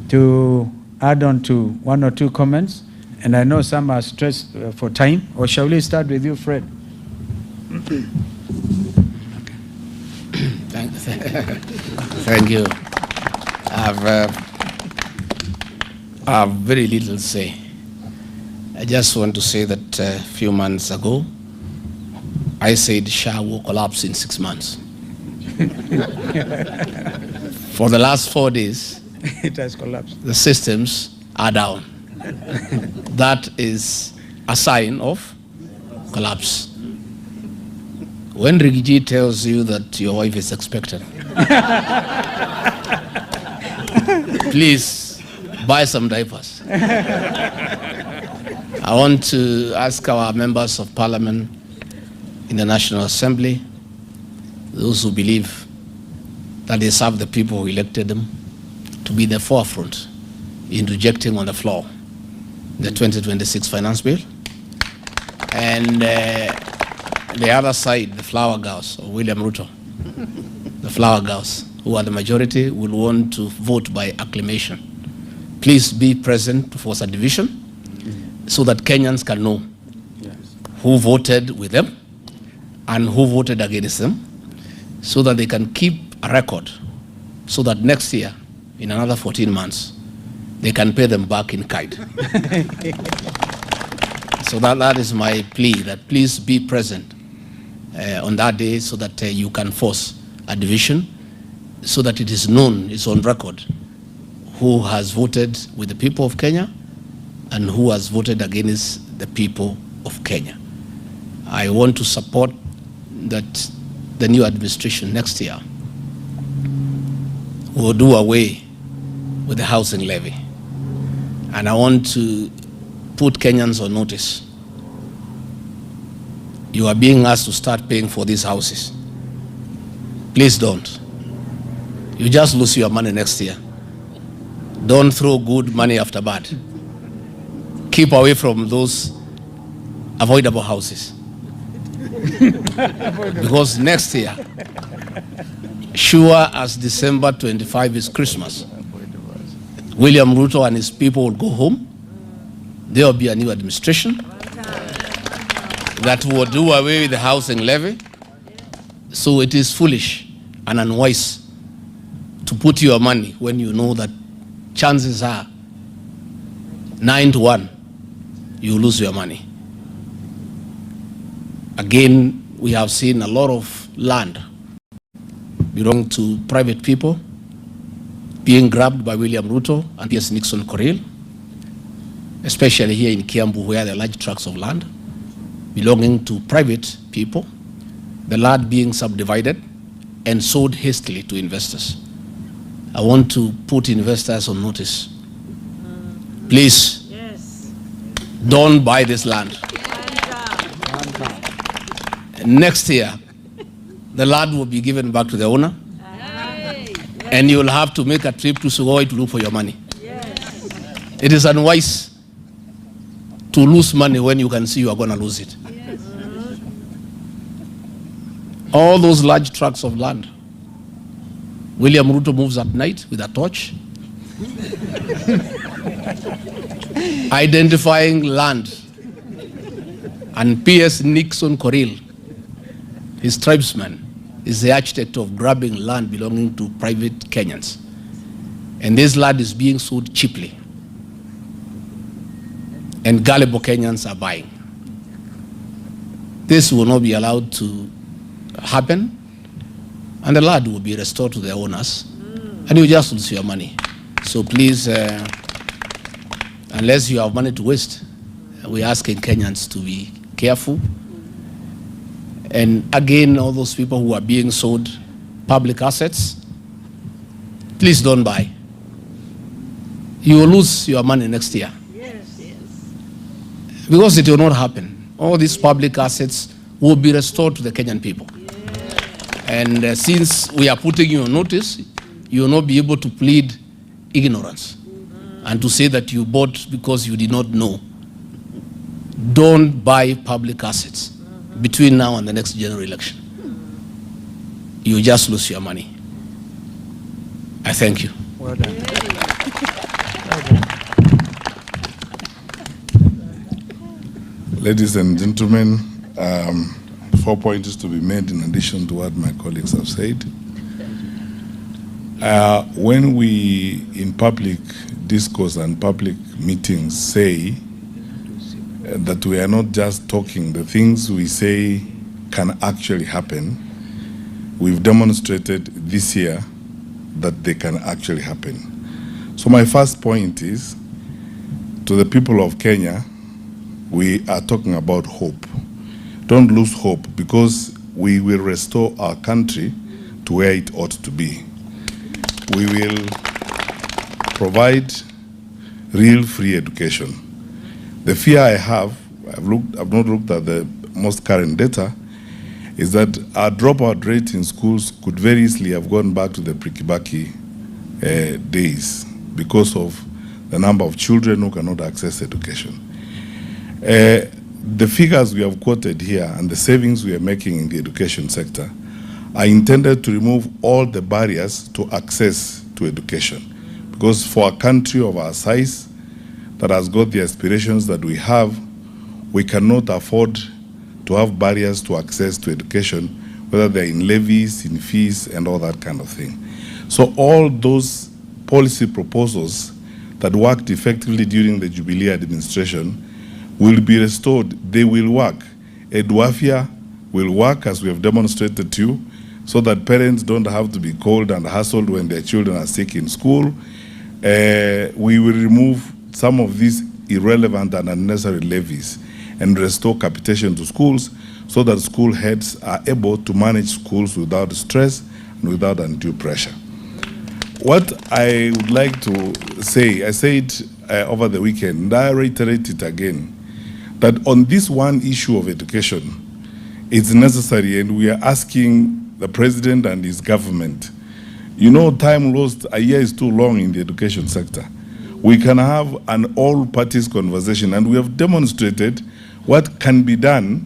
to add on to one or two comments? And I know some are stressed for time. Or shall we start with you, Fred? Thank you. I have very little to say. I just want to say that a few months ago, I said SHA will collapse in 6 months. For the last 4 days, It has collapsed. the systems are down. That is a sign of collapse. When Rigiji tells you that your wife is expectant, please buy some diapers. I want to ask our members of parliament in the National Assembly, those who believe that they serve the people who elected them, to be in the forefront in rejecting on the floor the 2026 finance bill. And the other side, the flower girls, or William Ruto, the flower girls, who are the majority, will want to vote by acclamation. Please be present to force a division so that Kenyans can know who voted with them and who voted against them, so that they can keep a record, so that next year, in another 14 months, they can pay them back in kind. So that is my plea, that please be present on that day, so that you can force a division, so that it is known, it's on record, who has voted with the people of Kenya and who has voted against the people of Kenya. I want to support that the new administration next year will do away with the housing levy. And I want to put Kenyans on notice. You are being asked to start paying for these houses. Please don't. You just lose your money next year. Don't throw good money after bad. Keep away from those avoidable houses. Because next year, sure as December 25 is Christmas, William Ruto and his people will go home. There will be a new administration that will do away with the housing levy. So it is foolish and unwise to put your money when you know that chances are 9 to 1 you lose your money. Again, we have seen a lot of land belonging to private people being grabbed by William Ruto and P.S. Nixon Koril, especially here in Kiambu, where there are large tracts of land belonging to private people, the land being subdivided and sold hastily to investors. I want to put investors on notice. Please, don't buy this land. Next year, the land will be given back to the owner, and you will have to make a trip to Sugoi to look for your money. It is unwise to lose money when you can see you are going to lose it. All those large tracts of land, William Ruto moves at night with a torch, identifying land, and P.S. Nixon Koril, his tribesman, is the architect of grabbing land belonging to private Kenyans. And this land is being sold cheaply. And gullible Kenyans are buying. This will not be allowed to happen, and the land will be restored to the owners, and you just lose your money. So please, unless you have money to waste, we're asking Kenyans to be careful. And again, all those people who are being sold public assets, please don't buy. You will lose your money next year. Because it will not happen. All these public assets will be restored to the Kenyan people. And since we are putting you on notice, you will not be able to plead ignorance and to say that you bought because you did not know. Don't buy public assets between now and the next general election. You just lose your money. I thank you. Well done. Ladies and gentlemen, 4 points to be made in addition to what my colleagues have said. When we, in public discourse and public meetings, say that we are not just talking, the things we say can actually happen, we've demonstrated this year that they can actually happen. So my first point is, to the people of Kenya, we are talking about hope. Don't lose hope, because we will restore our country to where it ought to be. We will provide real free education. The fear I have, I've not looked at the most current data, is that our dropout rate in schools could very easily have gone back to the pre-Kibaki days because of the number of children who cannot access education. The figures we have quoted here and the savings we are making in the education sector are intended to remove all the barriers to access to education. Because for a country of our size that has got the aspirations that we have, we cannot afford to have barriers to access to education, whether they're in levies, in fees, and all that kind of thing. So all those policy proposals that worked effectively during the Jubilee administration will be restored. They will work. Eduafia will work, as we have demonstrated to you, so that parents don't have to be called and hassled when their children are sick in school. We will remove some of these irrelevant and unnecessary levies and restore capitation to schools so that school heads are able to manage schools without stress and without undue pressure. What I would like to say, I said over the weekend, and I reiterate it again, that on this one issue of education, it's necessary, and we are asking the president and his government. You know, time lost, a year is too long in the education sector. We can have an all-parties conversation, and we have demonstrated what can be done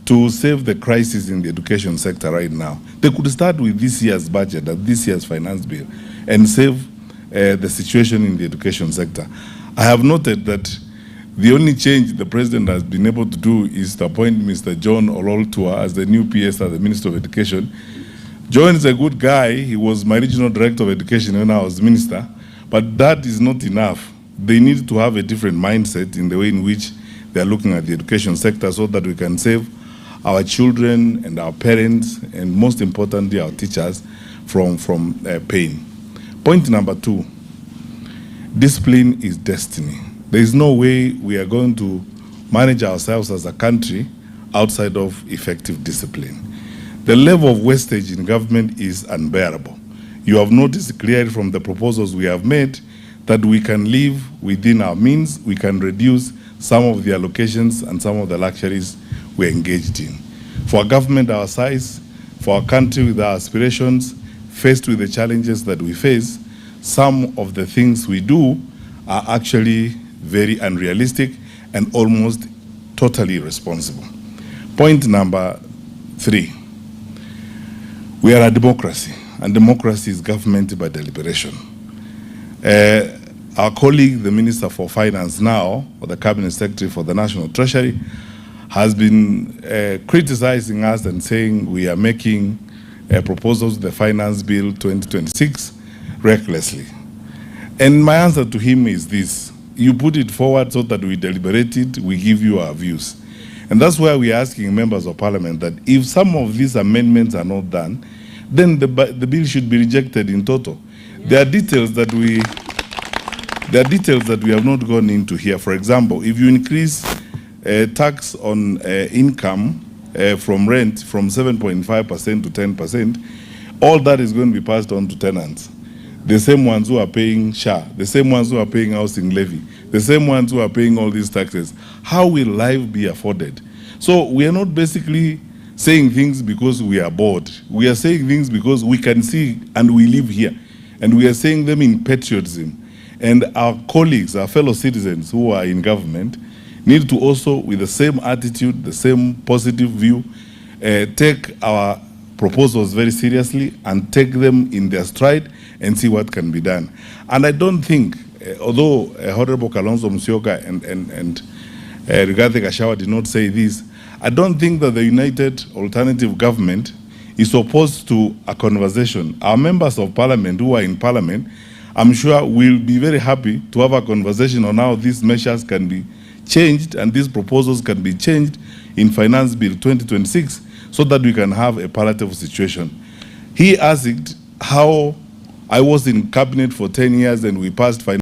to save the crisis in the education sector right now. They could start with this year's budget, this year's finance bill, and save the situation in the education sector. I have noted that the only change the president has been able to do is to appoint Mr. John Ololtua as the new PS at the Minister of Education. John is a good guy. He was my regional director of education when I was minister, but that is not enough. They need to have a different mindset in the way in which they are looking at the education sector so that we can save our children and our parents, and most importantly, our teachers from pain. Point number 2, discipline is destiny. There is no way we are going to manage ourselves as a country outside of effective discipline. The level of wastage in government is unbearable. You have noticed clearly from the proposals we have made that we can live within our means, we can reduce some of the allocations and some of the luxuries we're engaged in. For a government our size, for a country with our aspirations, faced with the challenges that we face, some of the things we do are actually very unrealistic and almost totally irresponsible. Point number 3, we are a democracy, and democracy is government by deliberation. Our colleague, the Minister for Finance now, or the Cabinet Secretary for the National Treasury, has been criticizing us and saying we are making proposals to the Finance Bill 2026 recklessly. And my answer to him is this: you put it forward so that we deliberate it, we give you our views. And that's why we are asking members of parliament that if some of these amendments are not done, then the bill should be rejected in total. There are details that we have not gone into here. For example, if you increase tax on income from rent from 7.5% to 10%, all that is going to be passed on to tenants. The same ones who are paying SHA, the same ones who are paying housing levy, the same ones who are paying all these taxes. How will life be afforded? So we are not basically saying things because we are bored. We are saying things because we can see and we live here. And we are saying them in patriotism. And our colleagues, our fellow citizens who are in government, need to also, with the same attitude, the same positive view, take our proposals very seriously and take them in their stride and see what can be done. And I don't think, although Honorable Kalonzo Musyoka Rigathi Gachagua did not say this. I don't think that the United Alternative Government is opposed to a conversation. Our members of parliament who are in parliament, I'm sure will be very happy to have a conversation on how these measures can be changed and these proposals can be changed in Finance Bill 2026 so that we can have a palliative situation. He asked how I was in cabinet for 10 years and we passed finance.